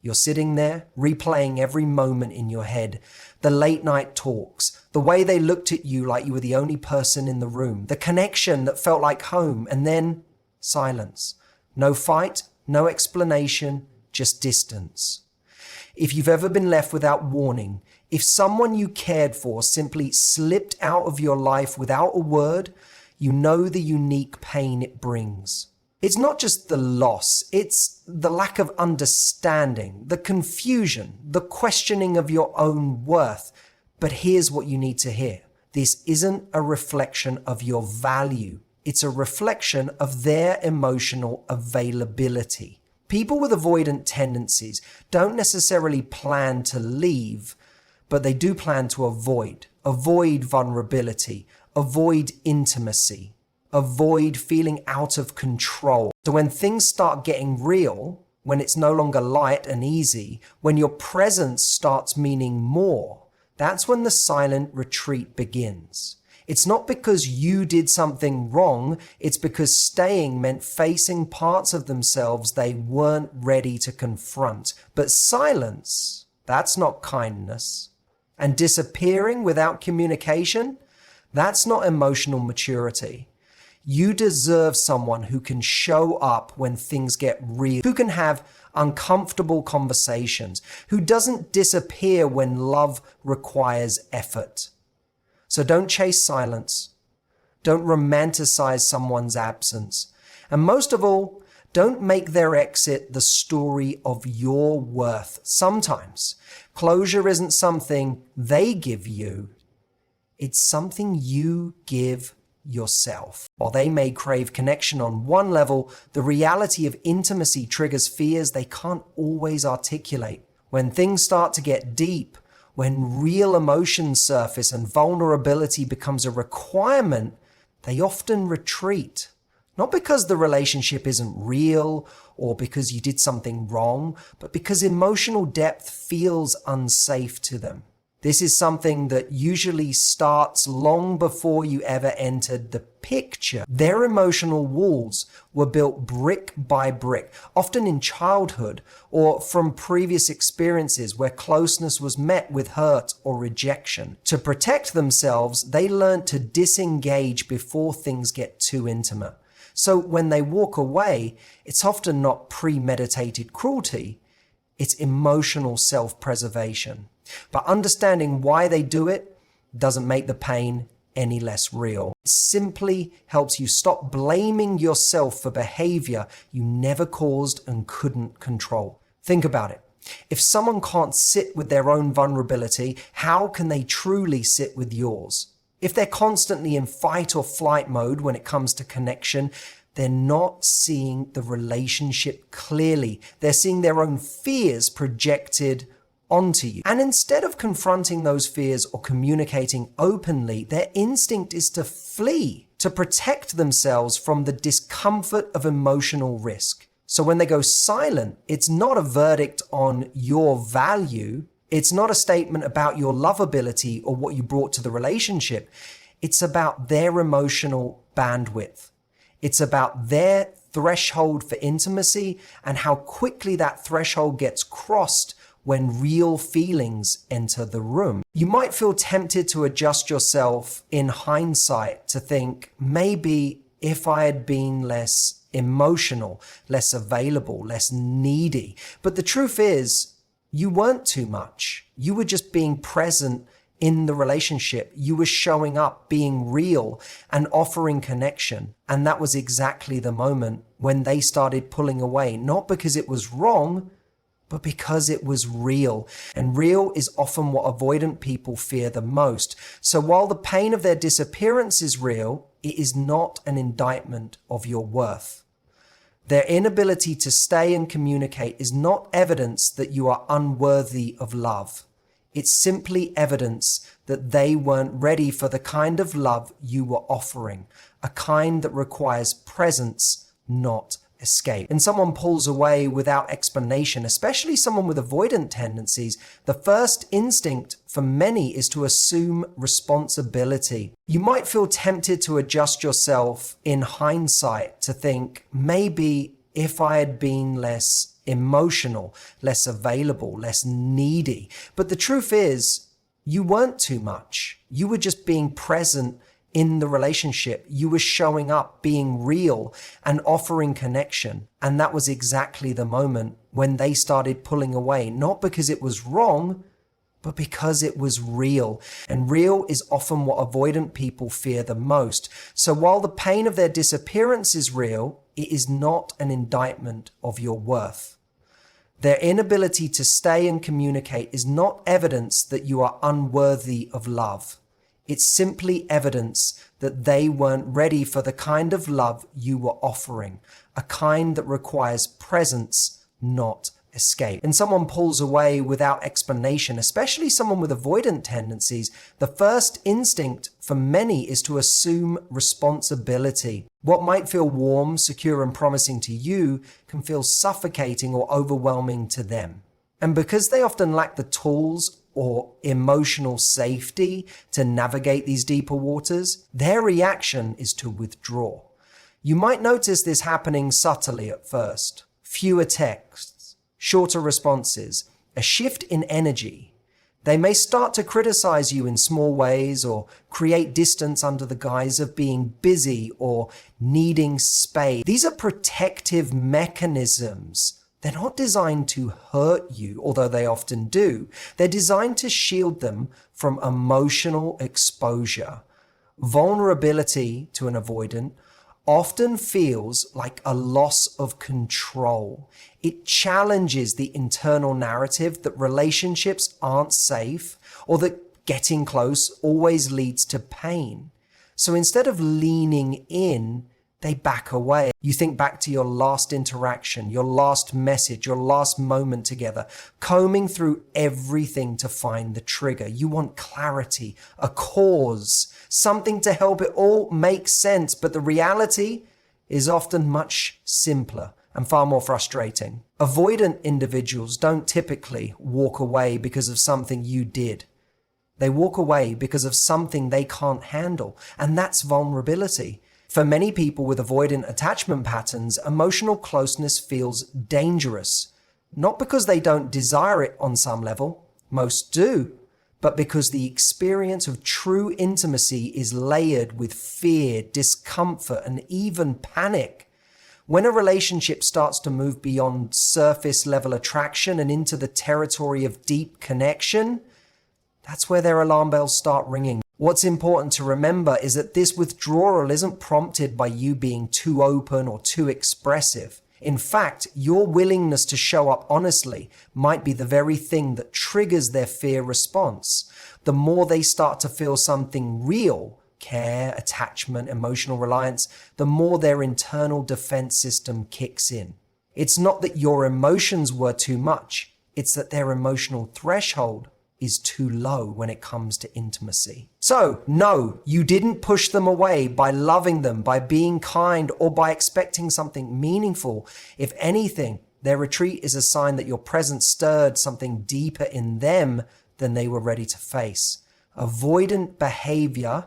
You're sitting there, replaying every moment in your head, the late night talks, the way they looked at you like you were the only person in the room, the connection that felt like home, and then silence. No fight, no explanation, just distance. If you've ever been left without warning, if someone you cared for simply slipped out of your life without a word, you know the unique pain it brings. It's not just the loss, it's the lack of understanding, the confusion, the questioning of your own worth. But here's what you need to hear. This isn't a reflection of your value. It's a reflection of their emotional availability. People with avoidant tendencies don't necessarily plan to leave, but they do plan to avoid vulnerability, avoid intimacy, avoid feeling out of control. So when things start getting real, when it's no longer light and easy, when your presence starts meaning more, that's when the silent retreat begins. It's not because you did something wrong, it's because staying meant facing parts of themselves they weren't ready to confront. But silence, that's not kindness. And disappearing without communication, that's not emotional maturity. You deserve someone who can show up when things get real, who can have uncomfortable conversations, who doesn't disappear when love requires effort. So don't chase silence. Don't romanticize someone's absence. And most of all, don't make their exit the story of your worth. Sometimes closure isn't something they give you. It's something you give yourself. While they may crave connection on one level, the reality of intimacy triggers fears they can't always articulate. When things start to get deep, when real emotions surface and vulnerability becomes a requirement, they often retreat. Not because the relationship isn't real or because you did something wrong, but because emotional depth feels unsafe to them. This is something that usually starts long before you ever entered the picture. Their emotional walls were built brick by brick, often in childhood or from previous experiences where closeness was met with hurt or rejection. To protect themselves, they learned to disengage before things get too intimate. So when they walk away, it's often not premeditated cruelty, it's emotional self-preservation. But understanding why they do it doesn't make the pain any less real. It simply helps you stop blaming yourself for behavior you never caused and couldn't control. Think about it. If someone can't sit with their own vulnerability, how can they truly sit with yours? If they're constantly in fight or flight mode when it comes to connection, they're not seeing the relationship clearly. They're seeing their own fears projected onto you. And instead of confronting those fears or communicating openly, their instinct is to flee, to protect themselves from the discomfort of emotional risk. So when they go silent, it's not a verdict on your value. It's not a statement about your lovability or what you brought to the relationship. It's about their emotional bandwidth. It's about their threshold for intimacy and how quickly that threshold gets crossed when real feelings enter the room. You might feel tempted to adjust yourself in hindsight to think, maybe if I had been less emotional, less available, less needy. But the truth is, you weren't too much. You were just being present in the relationship. You were showing up, being real and offering connection. And that was exactly the moment when they started pulling away, not because it was wrong, but because it was real. And real is often what avoidant people fear the most. So while the pain of their disappearance is real, it is not an indictment of your worth. Their inability to stay and communicate is not evidence that you are unworthy of love. It's simply evidence that they weren't ready for the kind of love you were offering, a kind that requires presence, not escape. And someone pulls away without explanation, especially someone with avoidant tendencies, the first instinct for many is to assume responsibility. You might feel tempted to adjust yourself in hindsight to think, maybe if I had been less emotional, less available, less needy. But the truth is, you weren't too much. You were just being present in the relationship. You were showing up, being real and offering connection. And that was exactly the moment when they started pulling away, not because it was wrong, but because it was real. And real is often what avoidant people fear the most. So while the pain of their disappearance is real, it is not an indictment of your worth. Their inability to stay and communicate is not evidence that you are unworthy of love. It's simply evidence that they weren't ready for the kind of love you were offering, a kind that requires presence, not escape. When someone pulls away without explanation, especially someone with avoidant tendencies, the first instinct for many is to assume responsibility. What might feel warm, secure, and promising to you can feel suffocating or overwhelming to them. And because they often lack the tools or emotional safety to navigate these deeper waters, their reaction is to withdraw. You might notice this happening subtly at first. Fewer texts, shorter responses, a shift in energy. They may start to criticize you in small ways or create distance under the guise of being busy or needing space. These are protective mechanisms. They're not designed to hurt you, although they often do. They're designed to shield them from emotional exposure. Vulnerability to an avoidant often feels like a loss of control. It challenges the internal narrative that relationships aren't safe or that getting close always leads to pain. So instead of leaning in, they back away. You think back to your last interaction, your last message, your last moment together, combing through everything to find the trigger. You want clarity, a cause, something to help it all make sense. But the reality is often much simpler and far more frustrating. Avoidant individuals don't typically walk away because of something you did. They walk away because of something they can't handle, and that's vulnerability. For many people with avoidant attachment patterns, emotional closeness feels dangerous, not because they don't desire it on some level, most do, but because the experience of true intimacy is layered with fear, discomfort, and even panic. When a relationship starts to move beyond surface level attraction and into the territory of deep connection, that's where their alarm bells start ringing. What's important to remember is that this withdrawal isn't prompted by you being too open or too expressive. In fact, your willingness to show up honestly might be the very thing that triggers their fear response. The more they start to feel something real, care, attachment, emotional reliance, the more their internal defense system kicks in. It's not that your emotions were too much, it's that their emotional threshold is too low when it comes to intimacy. So, no, you didn't push them away by loving them, by being kind, or by expecting something meaningful. If anything, their retreat is a sign that your presence stirred something deeper in them than they were ready to face. Avoidant behavior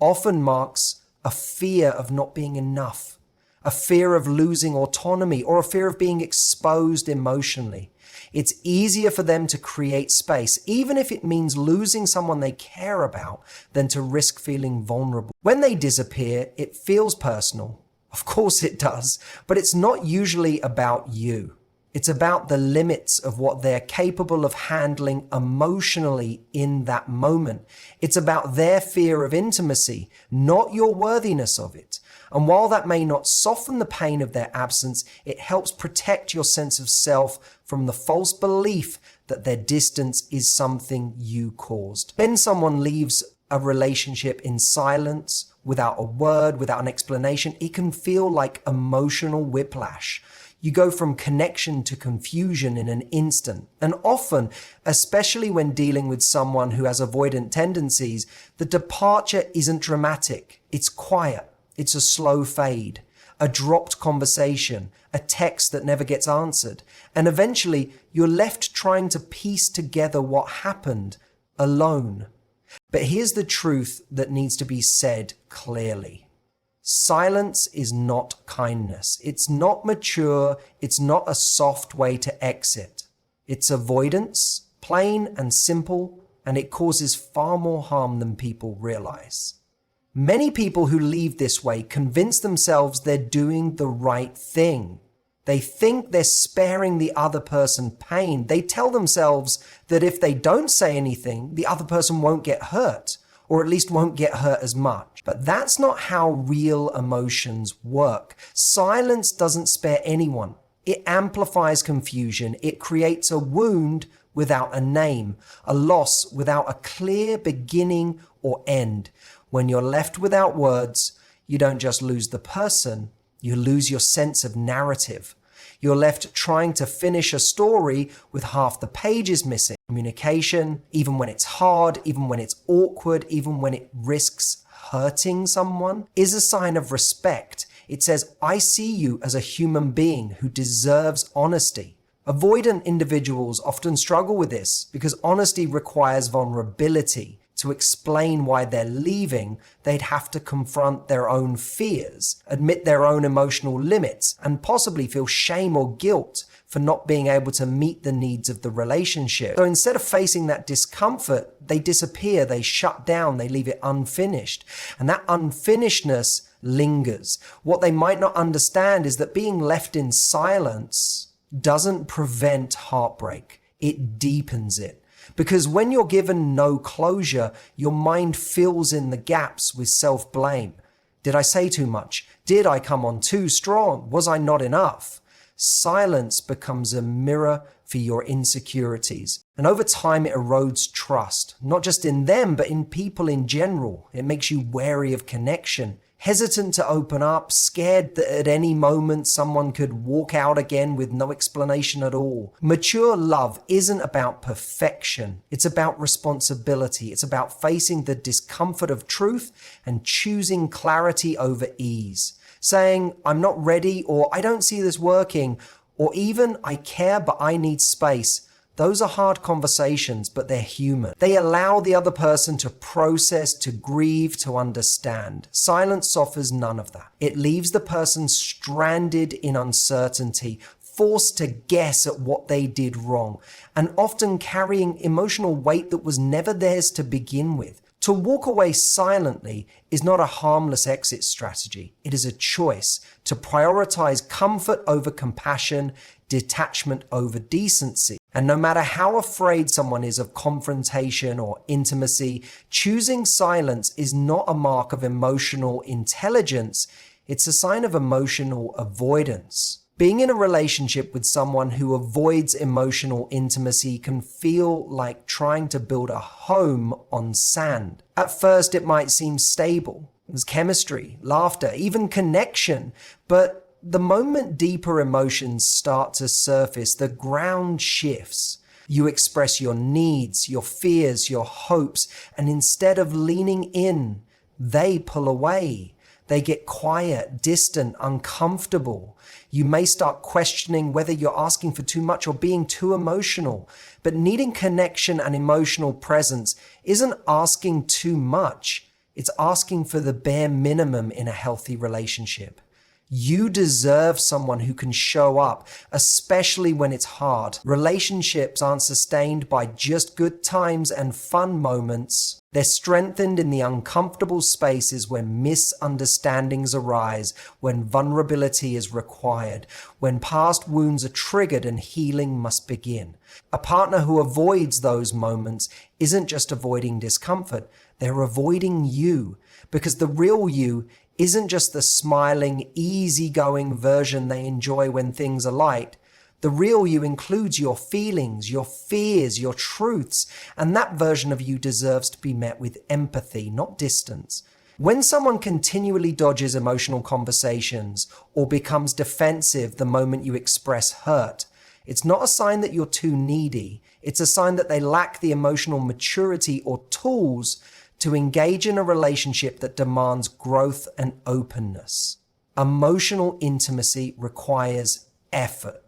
often marks a fear of not being enough, a fear of losing autonomy, or a fear of being exposed emotionally. It's easier for them to create space, even if it means losing someone they care about, than to risk feeling vulnerable. When they disappear, it feels personal. Of course it does, but it's not usually about you. It's about the limits of what they're capable of handling emotionally in that moment. It's about their fear of intimacy, not your worthiness of it. And while that may not soften the pain of their absence, it helps protect your sense of self from the false belief that their distance is something you caused. When someone leaves a relationship in silence, without a word, without an explanation, it can feel like emotional whiplash. You go from connection to confusion in an instant. And often, especially when dealing with someone who has avoidant tendencies, the departure isn't dramatic. It's quiet. It's a slow fade, a dropped conversation, a text that never gets answered. And eventually, you're left trying to piece together what happened alone. But here's the truth that needs to be said clearly. Silence is not kindness. It's not mature. It's not a soft way to exit. It's avoidance, plain and simple, and it causes far more harm than people realize. Many people who leave this way convince themselves they're doing the right thing. They think they're sparing the other person pain. They tell themselves that if they don't say anything, the other person won't get hurt, or at least won't get hurt as much. But that's not how real emotions work. Silence doesn't spare anyone. It amplifies confusion. It creates a wound without a name, a loss without a clear beginning or end. When you're left without words, you don't just lose the person, you lose your sense of narrative. You're left trying to finish a story with half the pages missing. Communication, even when it's hard, even when it's awkward, even when it risks hurting someone, is a sign of respect. It says, I see you as a human being who deserves honesty. Avoidant individuals often struggle with this because honesty requires vulnerability. To explain why they're leaving, they'd have to confront their own fears, admit their own emotional limits, and possibly feel shame or guilt for not being able to meet the needs of the relationship. So instead of facing that discomfort, they disappear, they shut down, they leave it unfinished. And that unfinishedness lingers. What they might not understand is that being left in silence doesn't prevent heartbreak, it deepens it. Because when you're given no closure, your mind fills in the gaps with self-blame. Did I say too much? Did I come on too strong? Was I not enough? Silence becomes a mirror for your insecurities. And over time, it erodes trust, not just in them, but in people in general. It makes you wary of connection, hesitant to open up, scared that at any moment someone could walk out again with no explanation at all. Mature love isn't about perfection. It's about responsibility. It's about facing the discomfort of truth and choosing clarity over ease. Saying, I'm not ready, or I don't see this working, or even I care but I need space. Those are hard conversations, but they're human. They allow the other person to process, to grieve, to understand. Silence offers none of that. It leaves the person stranded in uncertainty, forced to guess at what they did wrong, and often carrying emotional weight that was never theirs to begin with. To walk away silently is not a harmless exit strategy. It is a choice to prioritize comfort over compassion, detachment over decency. And no matter how afraid someone is of confrontation or intimacy, choosing silence is not a mark of emotional intelligence. It's a sign of emotional avoidance. Being in a relationship with someone who avoids emotional intimacy can feel like trying to build a home on sand. At first, it might seem stable. There's chemistry, laughter, even connection. But the moment deeper emotions start to surface, the ground shifts. You express your needs, your fears, your hopes, and instead of leaning in, they pull away. They get quiet, distant, uncomfortable. You may start questioning whether you're asking for too much or being too emotional. But needing connection and emotional presence isn't asking too much. It's asking for the bare minimum in a healthy relationship. You deserve someone who can show up, especially when it's hard. Relationships aren't sustained by just good times and fun moments. They're strengthened in the uncomfortable spaces where misunderstandings arise, when vulnerability is required, when past wounds are triggered and healing must begin. A partner who avoids those moments isn't just avoiding discomfort, they're avoiding you, because the real you isn't just the smiling, easygoing version they enjoy when things are light. The real you includes your feelings, your fears, your truths, and that version of you deserves to be met with empathy, not distance. When someone continually dodges emotional conversations or becomes defensive the moment you express hurt, it's not a sign that you're too needy. It's a sign that they lack the emotional maturity or tools to engage in a relationship that demands growth and openness. Emotional intimacy requires effort,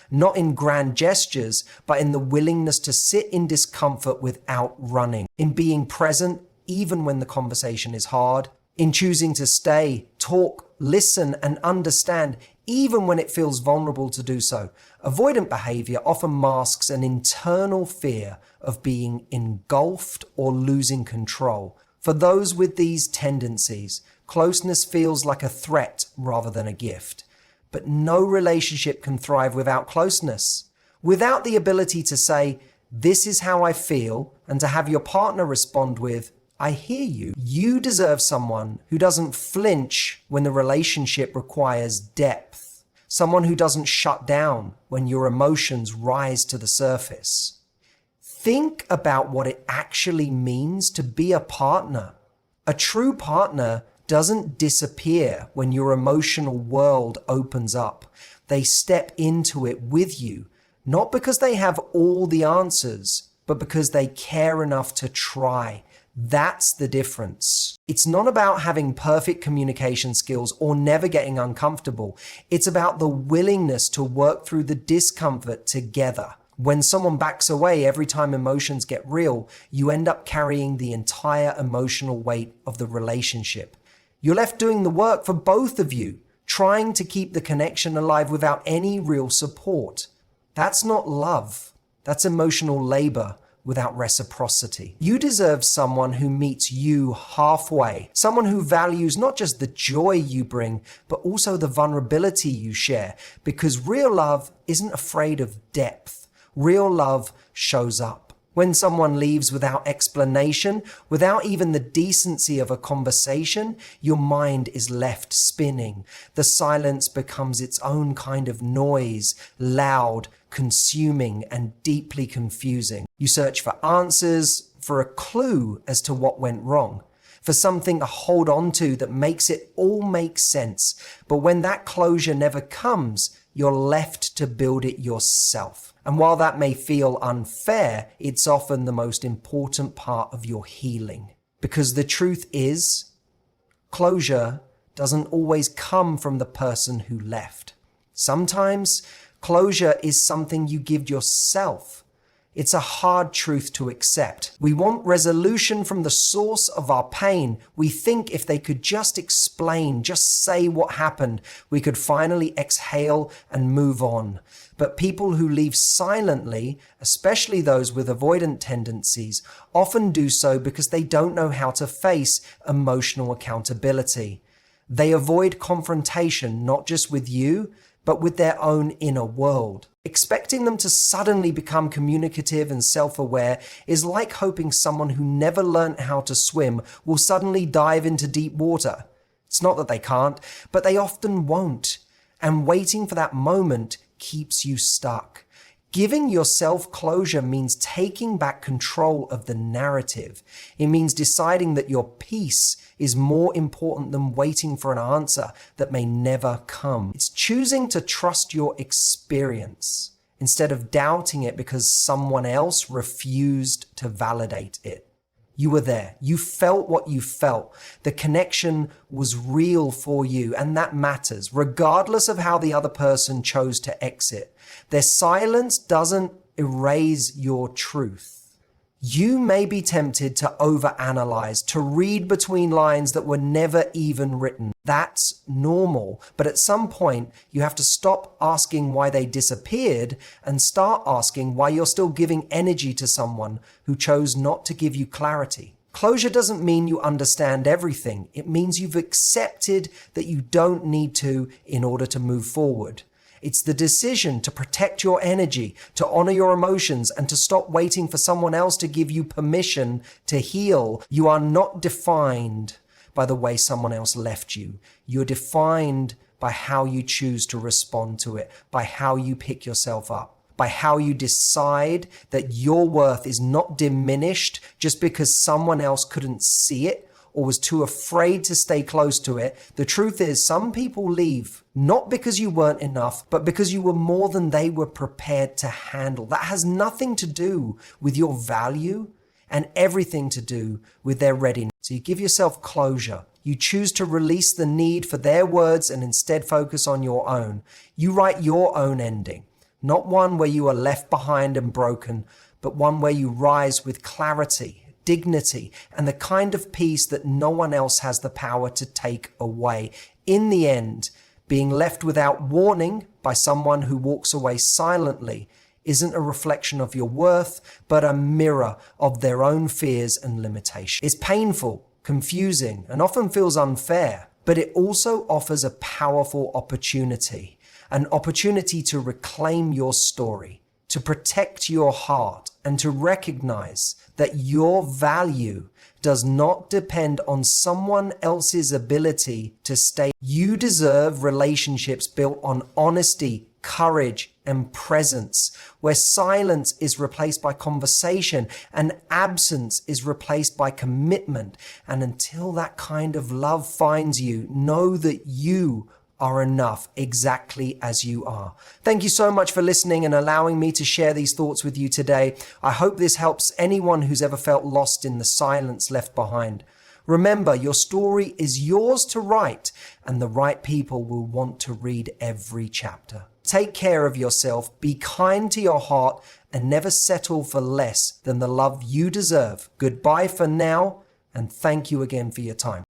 not in grand gestures, but in the willingness to sit in discomfort without running, in being present even when the conversation is hard, in choosing to stay, talk, listen, and understand, even when it feels vulnerable to do so. Avoidant behavior often masks an internal fear of being engulfed or losing control. For those with these tendencies, closeness feels like a threat rather than a gift. But no relationship can thrive without closeness. Without the ability to say, "This is how I feel," and to have your partner respond with, "I hear you." You deserve someone who doesn't flinch when the relationship requires depth. Someone who doesn't shut down when your emotions rise to the surface. Think about what it actually means to be a partner. A true partner doesn't disappear when your emotional world opens up. They step into it with you, not because they have all the answers, but because they care enough to try. That's the difference. It's not about having perfect communication skills or never getting uncomfortable. It's about the willingness to work through the discomfort together. When someone backs away every time emotions get real, you end up carrying the entire emotional weight of the relationship. You're left doing the work for both of you, trying to keep the connection alive without any real support. That's not love. That's emotional labor without reciprocity. You deserve someone who meets you halfway, someone who values not just the joy you bring, but also the vulnerability you share, because real love isn't afraid of depth. Real love shows up. When someone leaves without explanation, without even the decency of a conversation, your mind is left spinning. The silence becomes its own kind of noise, loud, consuming, and deeply confusing. You search for answers, for a clue as to what went wrong, for something to hold on to that makes it all make sense. But when that closure never comes, you're left to build it yourself. And while that may feel unfair, it's often the most important part of your healing. Because the truth is, closure doesn't always come from the person who left. Sometimes closure is something you give yourself. It's a hard truth to accept. We want resolution from the source of our pain. We think if they could just explain, just say what happened, we could finally exhale and move on. But people who leave silently, especially those with avoidant tendencies, often do so because they don't know how to face emotional accountability. They avoid confrontation, not just with you, but with their own inner world. Expecting them to suddenly become communicative and self-aware is like hoping someone who never learned how to swim will suddenly dive into deep water. It's not that they can't, but they often won't. And waiting for that moment keeps you stuck. Giving yourself closure means taking back control of the narrative. It means deciding that your peace is more important than waiting for an answer that may never come. It's choosing to trust your experience instead of doubting it because someone else refused to validate it. You were there. You felt what you felt. The connection was real for you, and that matters, regardless of how the other person chose to exit. Their silence doesn't erase your truth. You may be tempted to overanalyze, to read between lines that were never even written. That's normal. But at some point, you have to stop asking why they disappeared and start asking why you're still giving energy to someone who chose not to give you clarity. Closure doesn't mean you understand everything. It means you've accepted that you don't need to in order to move forward. It's the decision to protect your energy, to honor your emotions, and to stop waiting for someone else to give you permission to heal. You are not defined by the way someone else left you. You're defined by how you choose to respond to it, by how you pick yourself up, by how you decide that your worth is not diminished just because someone else couldn't see it or was too afraid to stay close to it. The truth is, some people leave not because you weren't enough, but because you were more than they were prepared to handle. That has nothing to do with your value and everything to do with their readiness. So you give yourself closure. You choose to release the need for their words and instead focus on your own. You write your own ending, not one where you are left behind and broken, but one where you rise with clarity, dignity, and the kind of peace that no one else has the power to take away. In the end, being left without warning by someone who walks away silently isn't a reflection of your worth, but a mirror of their own fears and limitations. It's painful, confusing, and often feels unfair, but it also offers a powerful opportunity, an opportunity to reclaim your story, to protect your heart, and to recognize that your value does not depend on someone else's ability to stay. You deserve relationships built on honesty, courage, and presence, where silence is replaced by conversation and absence is replaced by commitment. And until that kind of love finds you, know that you are enough exactly as you are. Thank you so much for listening and allowing me to share these thoughts with you today. I hope this helps anyone who's ever felt lost in the silence left behind. Remember, your story is yours to write, and the right people will want to read every chapter. Take care of yourself, be kind to your heart, and never settle for less than the love you deserve. Goodbye for now, and thank you again for your time.